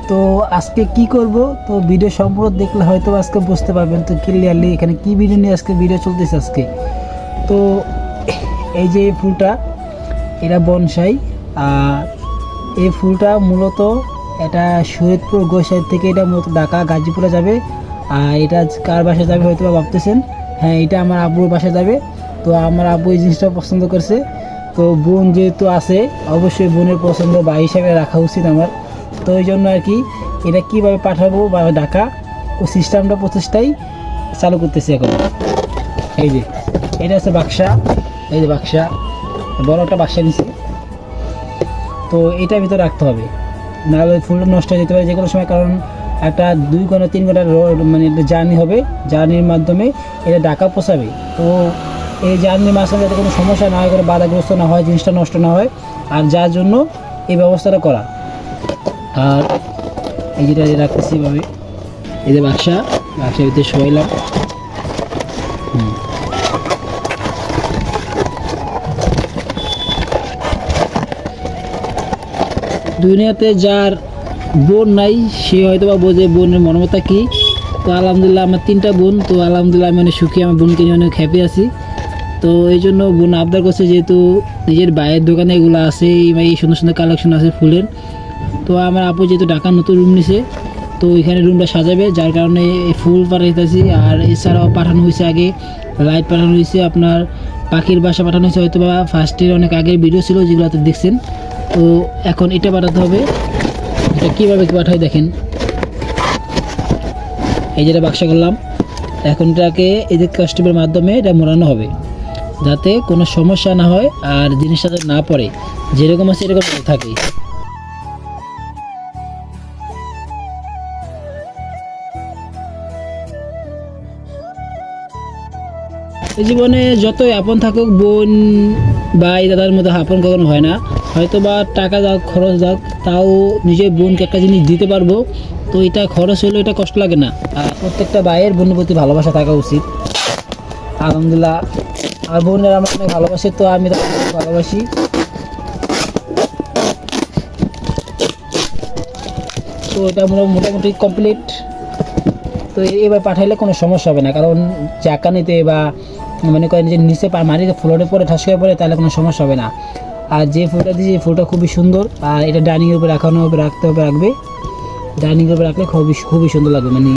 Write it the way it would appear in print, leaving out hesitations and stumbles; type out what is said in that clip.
তো আজকে কি করব, তো ভিডিও সম্পূর্ণ দেখলে হয়তো আজকে বুঝতে পারবেন তো ক্লিয়ারলি এখানে কি ভিডিও নিয়ে আজকে ভিডিও চলতেছে আজকে। তো এই যে এই ফুলটা, এটা বনসাই। আর এই ফুলটা মূলত এটা শরীয়তপুর গোসাই থেকে এটা মূলত ঢাকা গাজীপুরে যাবে। আর এটা কার বাসায় যাবে হয়তো ভাবতেছেন, হ্যাঁ এটা আমার আব্বুর বাসায় যাবে। তো আমার আব্বু এই জিনিসটা পছন্দ করছে, তো বোন যেহেতু আছে অবশ্যই বোনের পছন্দ ভাই হিসাবে রাখা উচিত আমার। তো ওই জন্য আর কি এটা কীভাবে পাঠাবো বা ঢাকা ও সিস্টেমটা প্রচেষ্টাই চালু করতেছি এখন। এই যে এটা হচ্ছে বাক্সা, এই যে বাক্সা, বড় একটা বাক্সা নিছি। তো এটার ভিতরে রাখতে হবে, নাহলে ফুলটা নষ্ট হয়ে যেতে পারে যে কোনো সময়, কারণ একটা 2 ঘন্টা 3 ঘন্টার মানে একটা জার্নি হবে, জার্নির মাধ্যমে এটা ঢাকা পৌঁছাবে। তো এই জার্নির মাঝখানে যাতে কোনো সমস্যা না হয়, কোনো বাধাগ্রস্ত না হয়, জিনিসটা নষ্ট না হয়, আর যার জন্য এই ব্যবস্থাটা করা। আর এই যেটা রাখতেছি এভাবে, এই যে বাক্সার ভিতরে শোয়াইলাম। দুনিয়াতে যার বোন নাই সে হয়তো বা বোঝে বোনের মর্মতা কী। তো আলহামদুলিল্লাহ আমার 3টা বোন, তো আলহামদুলিল্লাহ আমি অনেক সুখী, আমার বোনকে নিয়ে অনেক হ্যাপি আছি। তো এই জন্য বোন আবদার করছে, যেহেতু নিজের ভাইয়ের দোকানে এগুলো আছে, এই সুন্দর সুন্দর কালেকশন আছে ফুলের। তো আমার আপু যেহেতু ঢাকার নতুন রুম নিছে, তো এখানে রুমটা সাজাবে, যার কারণে এই ফুল পাঠাইতেছি। আর এছাড়াও পাঠানো হয়েছে আগে লাইট পাঠানো হয়েছে, আপনার পাখির বাসা পাঠানো হয়েছে, হয়তো বা ফার্স্টের অনেক আগের ভিডিও ছিল যেগুলোতে দেখছেন। তো এখন এটা পাঠাতে হবে। এটা কীভাবে পাঠাই দেখেন, এই যেটা বাক্সা করলাম, এখন এটাকে এই যে কাস্টমের মাধ্যমে এটা মোড়ানো হবে, যাতে কোনো সমস্যা না হয় আর জিনিসটা যাতে না পড়ে, যেরকম আছে এরকম থাকে। এই জীবনে যতই আপন থাকুক, বোন ভাই দাদার মতো আপন কখনো হয় না। হয়তো বা টাকা যাক খরচ যাক, তাও নিজের বোনকে একটা জিনিস দিতে পারবো, তো এটা খরচ হলেও এটা কষ্ট লাগে না। আর প্রত্যেকটা ভাইয়ের বোনের প্রতি ভালোবাসা থাকা উচিত। আলহামদুলিল্লাহ আর বোনের আমার অনেক ভালোবাসে, তো আমি তাকে ভালোবাসি। তো এটা মোটামুটি কমপ্লিট। তো এবার পাঠাইলে কোনো সমস্যা হবে না, কারণ চাকা নিতে বা মনে করেন যে নিচে মাটিতে ফ্লোরে পরে ঠাস করে পড়ে, তাহলে কোনো সমস্যা হবে না। আর যে ফুলটা দিয়েছি এই ফুলটা খুবই সুন্দর, আর এটা ডাইনিংয়ের উপরে রাখতে হবে, রাখবে। ডাইনিংয়ের উপরে রাখলে খুবই খুবই সুন্দর লাগবে, মানে